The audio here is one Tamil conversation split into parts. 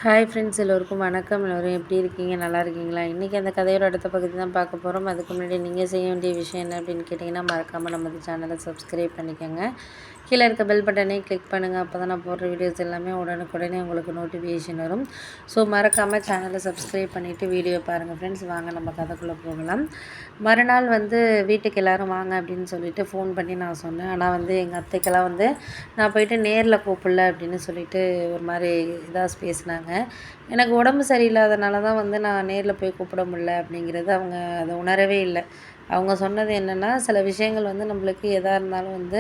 ஹாய் ஃப்ரெண்ட்ஸ், எல்லோருக்கும் வணக்கம். எல்லோரும் எப்படி இருக்கீங்க? நல்லா இருக்கீங்களா? இன்றைக்கி அந்த கதையோட அடுத்த பகுதி தான் பார்க்க போகிறோம். அதுக்கு முன்னாடி நீங்கள் செய்ய வேண்டிய விஷயம் என்ன அப்படின்னு கேட்டிங்கன்னா, மறக்காமல் நம்ம சேனலை சப்ஸ்கிரைப் பண்ணிக்கோங்க. கீழே இருக்க பெல் பட்டனை கிளிக் பண்ணுங்கள். அப்போ தான் நான் போடுற வீடியோஸ் எல்லாமே உடனுக்குடனே உங்களுக்கு நோட்டிஃபிகேஷன் வரும். ஸோ மறக்காமல் சேனலை சப்ஸ்கிரைப் பண்ணிவிட்டு வீடியோ பாருங்கள் ஃப்ரெண்ட்ஸ். வாங்க நம்ம கதைக்குள்ளே போகலாம். மறுநாள் வீட்டுக்கு எல்லோரும் வாங்க அப்படின்னு சொல்லிட்டு ஃபோன் பண்ணி நான் சொன்னேன். ஆனால் எங்கள் அத்தைக்கெல்லாம் நான் போயிட்டு நேரில் கூப்பிடல அப்படின்னு சொல்லிட்டு ஒரு மாதிரி இதாக பேசினாங்க. எனக்கு உடம்பு சரியில்லாதனால தான் நான் நேரில் போய் கூப்பிட முடியல அப்படிங்கிறது அவங்க அதை உணரவே இல்லை. அவங்க சொன்னது என்னென்னா, சில விஷயங்கள் நம்மளுக்கு எதாக இருந்தாலும்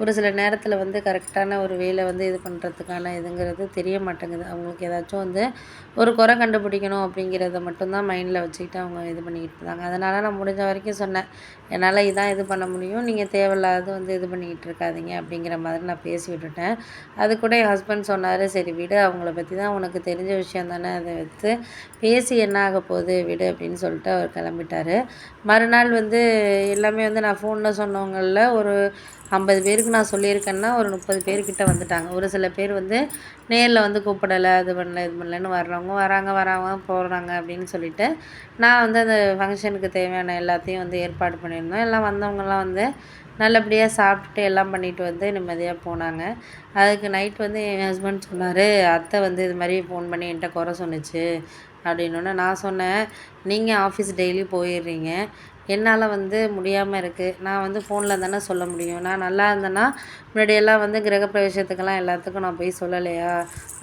ஒரு சில நேரத்தில் கரெக்டான ஒரு வேலை இது பண்ணுறதுக்கான இதுங்கிறது தெரிய மாட்டேங்குது. அவங்களுக்கு ஏதாச்சும் ஒரு குறை கண்டுபிடிக்கணும் அப்படிங்கிறத மட்டும்தான் மைண்டில் வச்சுக்கிட்டு அவங்க இது பண்ணிக்கிட்டு இருந்தாங்க. அதனால் நான் முடிஞ்ச வரைக்கும் சொன்னேன், என்னால் இதான் இது பண்ண முடியும், நீங்கள் தேவையில்லாத இது பண்ணிக்கிட்டு இருக்காதீங்க அப்படிங்கிற மாதிரி நான் பேசி விட்டுட்டேன். அது கூட என் ஹஸ்பண்ட் சொன்னார், சரி விடு, அவங்கள பற்றி தான் உனக்கு தெரிஞ்ச விஷயம் தானே, அதை எடுத்து பேசி என்ன ஆக போகுது விடு அப்படின்னு சொல்லிட்டு அவர் கிளம்பிட்டார். மறுநாள் எல்லாமே நான் ஃபோனில் சொன்னவங்களில் ஒரு 50 பேருக்கு நான் சொல்லியிருக்கேன்னா ஒரு 30 பேர்கிட்ட வந்துட்டாங்க. ஒரு சில பேர் நேரில் கூப்பிடலை, அது பண்ணல இது பண்ணலன்னு வர்றவங்க வராங்க போகிறாங்க அப்படின்னு சொல்லிவிட்டு நான் அந்த ஃபங்க்ஷனுக்கு தேவையான எல்லாத்தையும் ஏற்பாடு பண்ணியிருந்தோம். எல்லாம் வந்தவங்கலாம் நல்லபடியாக சாப்பிட்டுட்டு எல்லாம் பண்ணிவிட்டு நிம்மதியாக போனாங்க. அதுக்கு நைட் என் ஹஸ்பண்ட் சொன்னார், அத்தை இது மாதிரி ஃபோன் பண்ணி என்கிட்ட குறை சொன்னுச்சு அப்படின்னோடனே நான் சொன்னேன், நீங்கள் ஆஃபீஸ் டெய்லி போயிடுறீங்க, என்னால் முடியாமல் இருக்குது. நான் ஃபோனில் தானே சொல்ல முடியும். நான் நல்லா இருந்தேன்னா முன்னாடியெல்லாம் கிரகப்பிரவேசத்துக்கெல்லாம் எல்லாத்துக்கும் நான் போய் சொல்லலையா,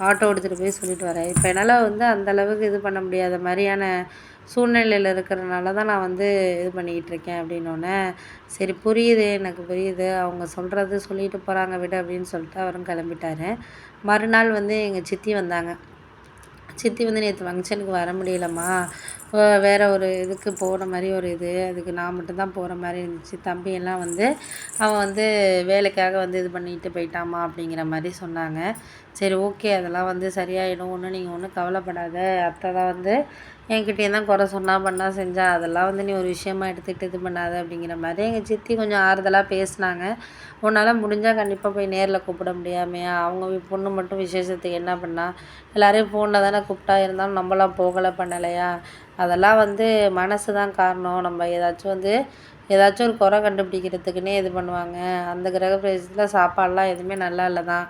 ஆட்டோ எடுத்துகிட்டு போய் சொல்லிட்டு வரேன். இப்போ என்னால் அந்தளவுக்கு இது பண்ண முடியாத மாதிரியான சூழ்நிலையில் இருக்கிறனால தான் நான் இது பண்ணிக்கிட்டு இருக்கேன் அப்படின்னோடனே, சரி புரியுது, எனக்கு புரியுது, அவங்க சொல்கிறது சொல்லிட்டு போகிறாங்க விடு அப்படின்னு சொல்லிட்டு அவரும் கிளம்பிட்டார். மறுநாள் எங்கள் சித்தி வந்தாங்க. சித்தி நேற்று ஃபங்க்ஷனுக்கு வர முடியலம்மா, வேறு ஒரு இதுக்கு போகிற மாதிரி ஒரு இது, அதுக்கு நான் மட்டும்தான் போகிற மாதிரி இருந்துச்சு, தம்பியெல்லாம் அவன் வேலைக்காக இது பண்ணிட்டு போயிட்டாமா அப்படிங்கிற மாதிரி சொன்னாங்க. சரி ஓகே, அதெல்லாம் சரியாயிடும், ஒன்றும் நீங்கள் ஒன்றும் கவலைப்படாத, அத்தை தான் என்கிட்டே தான் குறை சொன்னா பண்ணா செஞ்சா, அதெல்லாம் நீ ஒரு விஷயமா எடுத்துக்கிட்டு இது பண்ணாத அப்படிங்கிற மாதிரி எங்கள் சித்தி கொஞ்சம் ஆறுதலாக பேசினாங்க. உன்னால் முடிஞ்சால் கண்டிப்பாக போய் நேரில் கூப்பிட முடியாமையா, அவங்க பொண்ணு மட்டும் விசேஷத்துக்கு என்ன பண்ணா, எல்லோரையும் ஃபோனில் தானே கூப்பிட்டா, இருந்தாலும் நம்மளாம் போகலை பண்ணலையா, அதெல்லாம் மனசு தான் காரணம். நம்ம ஏதாச்சும் ஒரு குறை கண்டுபிடிக்கிறதுக்குன்னே இது பண்ணுவாங்க. அந்த கிரகப்பிரவேசத்தில் சாப்பாடெலாம் எதுவுமே நல்லா இல்லை தான்,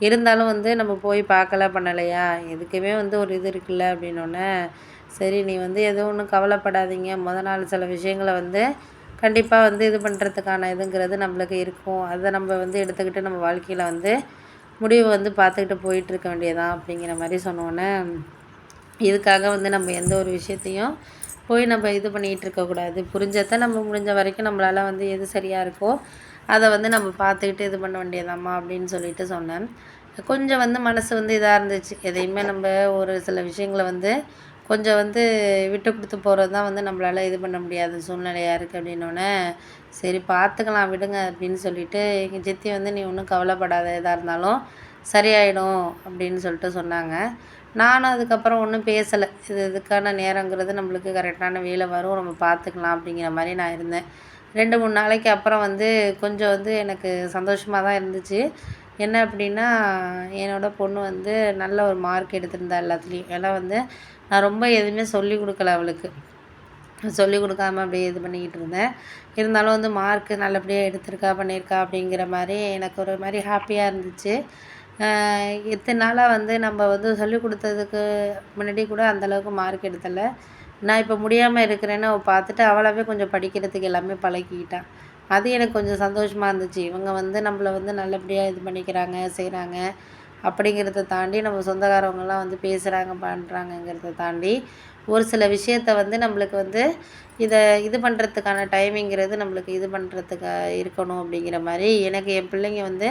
இருந்தாலும் நம்ம போய் பார்க்கல பண்ணலையா, எதுக்குமே ஒரு இது இருக்குல்ல அப்படின்னோடனே, சரி நீ எதுவும் ஒன்றும் கவலைப்படாதீங்க, நாள் சில விஷயங்களை கண்டிப்பாக இது பண்ணுறதுக்கான இதுங்கிறது நம்மளுக்கு இருக்கும், அதை நம்ம எடுத்துக்கிட்டு நம்ம வாழ்க்கையில் முடிவு பார்த்துக்கிட்டு போயிட்டுருக்க வேண்டியதான் அப்படிங்கிற மாதிரி சொன்னோன்னே, இதுக்காக நம்ம எந்த ஒரு விஷயத்தையும் போய் நம்ம இது பண்ணிகிட்டு இருக்கக்கூடாது, புரிஞ்சதை நம்ம முடிஞ்ச வரைக்கும் நம்மளால் எது சரியாக இருக்கோ அதை நம்ம பார்த்துக்கிட்டு இது பண்ண வேண்டியதாம்மா அப்படின்னு சொல்லிட்டு சொன்னேன். கொஞ்சம் மனசு இதாக இருந்துச்சு. எதையுமே நம்ம ஒரு சில விஷயங்களை கொஞ்சம் விட்டு கொடுத்து போகிறது தான் நம்மளால் இது பண்ண முடியாத சூழ்நிலையாக இருக்குது அப்படின்னோடனே, சரி பார்த்துக்கலாம் விடுங்க அப்படின்னு சொல்லிட்டு எங்கள் சித்தி நீ ஒன்றும் கவலைப்படாத, எதாக இருந்தாலும் சரியாயிடும் அப்படின்னு சொல்லிட்டு சொன்னாங்க. நானும் அதுக்கப்புறம் ஒன்றும் பேசலை. இதுக்கான நேரங்கிறது நம்மளுக்கு கரெக்டான வேலை வரும், நம்ம பார்த்துக்கலாம் அப்படிங்கிற மாதிரி நான் இருந்தேன். 2, 3 நாளைக்கு அப்புறம் கொஞ்சம் எனக்கு சந்தோஷமாக தான் இருந்துச்சு. என்ன அப்படின்னா, என்னோடய பொண்ணு நல்ல ஒரு மார்க் எடுத்திருந்தா எல்லாத்துலேயும். ஏன்னா நான் ரொம்ப எதுவுமே சொல்லிக் கொடுக்கல அவளுக்கு. சொல்லிக் கொடுக்காம அப்படியே இது பண்ணிக்கிட்டு இருந்தேன். இருந்தாலும் மார்க்கு நல்லபடியாக எடுத்திருக்கா பண்ணியிருக்கா அப்படிங்கிற மாதிரி எனக்கு ஒரு மாதிரி ஹாப்பியாக இருந்துச்சு. இத்தனை நாளாக நம்ம சொல்லிக் கொடுத்ததுக்கு முன்னாடி கூட அந்தளவுக்கு மார்க் எடுத்தலை. நான் இப்போ முடியாமல் இருக்கிறேன்னு அவள் பார்த்துட்டு அவளாவே கொஞ்சம் படிக்கிறதுக்கு எல்லாமே பழகிக்கிட்டா. அது எனக்கு கொஞ்சம் சந்தோஷமாக இருந்துச்சு. இவங்க நம்மள நல்லபடியாக இது பண்ணிக்கிறாங்க, செய்கிறாங்க அப்படிங்கிறத தாண்டி, நம்ம சொந்தக்காரவங்கலாம் பேசுகிறாங்க, பண்ணுறாங்கங்கிறத தாண்டி, ஒரு சில விஷயத்த நம்மளுக்கு இதை இது பண்ணுறதுக்கான டைமிங்கிறது நம்மளுக்கு இது பண்ணுறதுக்கு இருக்கணும் அப்படிங்கிற மாதிரி எனக்கு என் பிள்ளைங்க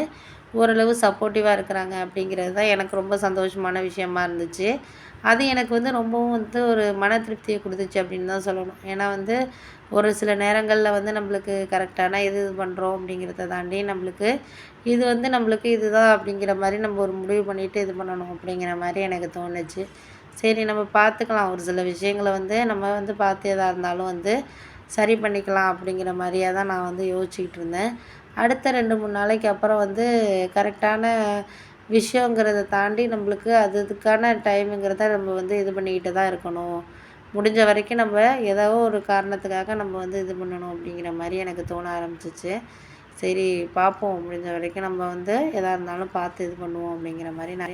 ஓரளவு சப்போர்ட்டிவாக இருக்கிறாங்க அப்படிங்கிறது தான் எனக்கு ரொம்ப சந்தோஷமான விஷயமா இருந்துச்சு. அது எனக்கு ரொம்பவும் ஒரு மன திருப்தியை கொடுத்துச்சு அப்படின்னு தான் சொல்லணும். ஏன்னா ஒரு சில நேரங்களில் நம்மளுக்கு கரெக்டான இது பண்ணுறோம் அப்படிங்கிறத தாண்டி நம்மளுக்கு இது நம்மளுக்கு இதுதான் அப்படிங்கிற மாதிரி நம்ம ஒரு முடிவு பண்ணிவிட்டு இது பண்ணணும் அப்படிங்கிற மாதிரி எனக்கு தோணுச்சு. சரி நம்ம பார்த்துக்கலாம், ஒரு சில விஷயங்களை நம்ம பார்த்து எதாக இருந்தாலும் சரி பண்ணிக்கலாம் அப்படிங்கிற மாதிரியே தான் நான் யோசிச்சுக்கிட்டு இருந்தேன். அடுத்த 2, 3 நாளைக்கு அப்புறம் கரெக்டான விஷயங்கிறத தாண்டி நம்மளுக்கு அதுக்கான டைமுங்கிறத நம்ம வந்து இது பண்ணிக்கிட்டு தான் இருக்கணும். முடிஞ்ச வரைக்கும் நம்ம ஏதோ ஒரு காரணத்துக்காக நம்ம வந்து இது பண்ணணும் அப்படிங்கிற மாதிரி எனக்கு தோண ஆரம்பிச்சிச்சு. சரி பார்ப்போம், முடிஞ்ச வரைக்கும் நம்ம வந்து எதா இருந்தாலும் பார்த்து இது பண்ணுவோம் அப்படிங்கிற மாதிரி நான்